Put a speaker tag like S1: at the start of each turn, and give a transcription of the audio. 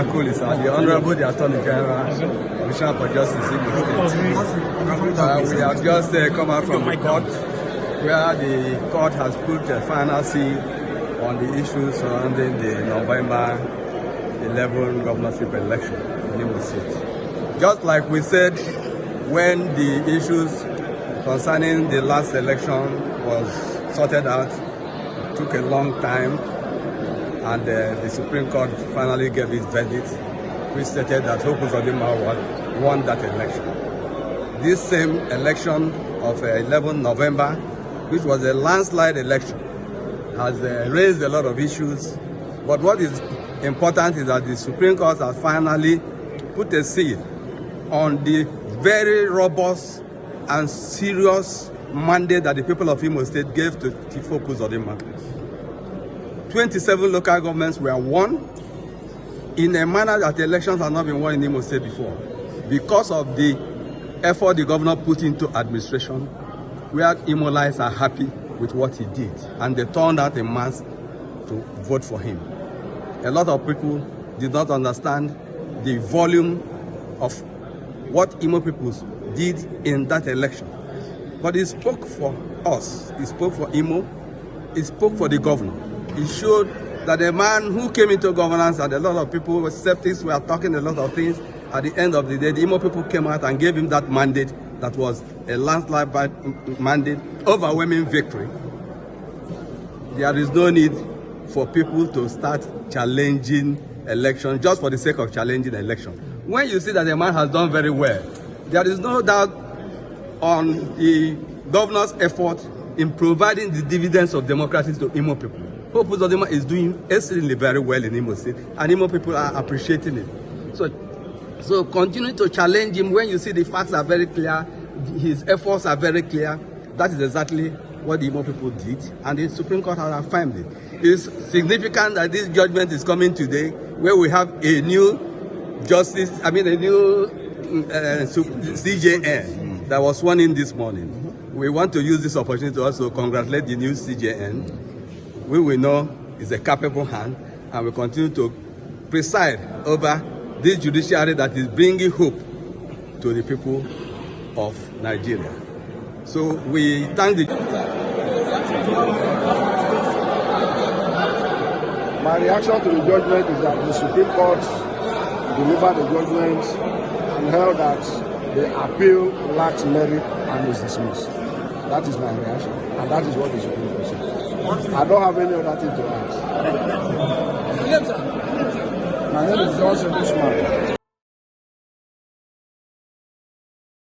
S1: The Honorable the Attorney General, Commissioner for Justice, Imo State. We have just come out from the court, where the court has put a final seal on the issues surrounding the November 11 governorship election in Imo State. Just like we said when the issues concerning the last election was sorted out, it took a long time, and the Supreme Court finally gave its verdict, which stated that Hope Uzodimma won that election. This same election of 11 November, which was a landslide election, has raised a lot of issues. But what is important is that the Supreme Court has finally put a seal on the very robust and serious mandate that the people of Imo State gave to Hope Uzodimma. 27 local governments were won in a manner that the elections have not been won in Imo State before, because of the effort the governor put into administration, where Imolites are happy with what he did, and they turned out en masse to vote for him. A lot of people did not understand the volume of what Imo people did in that election. But it spoke for us, it spoke for Imo, it spoke for the governor. It showed that a man who came into governance, and a lot of people were skeptics, were talking a lot of things. At the end of the day, the Imo people came out and gave him that mandate that was a landslide mandate, overwhelming victory. There is no need for people to start challenging election just for the sake of challenging election. When you see that a man has done very well, there is no doubt on the governor's effort in providing the dividends of democracy to Imo people. Hope Uzodimma is doing extremely very well in Imo State, and Imo people are appreciating it. So continue to challenge him when you see the facts are very clear, his efforts are very clear. That is exactly what the Imo people did, and the Supreme Court has affirmed it. It is significant that this judgment is coming today, where we have a new a new CJN that was sworn in this morning. We want to use this opportunity to also congratulate the new CJN. We know is a capable hand, and we continue to preside over this judiciary that is bringing hope to the people of Nigeria. So we thank the...
S2: My reaction to the judgment is that the Supreme Court delivered the judgment and held that the appeal lacks merit and is dismissed. That is my reaction, and that is what the Supreme Court said. I don't have any other thing to ask. My name is Johnson Bushman.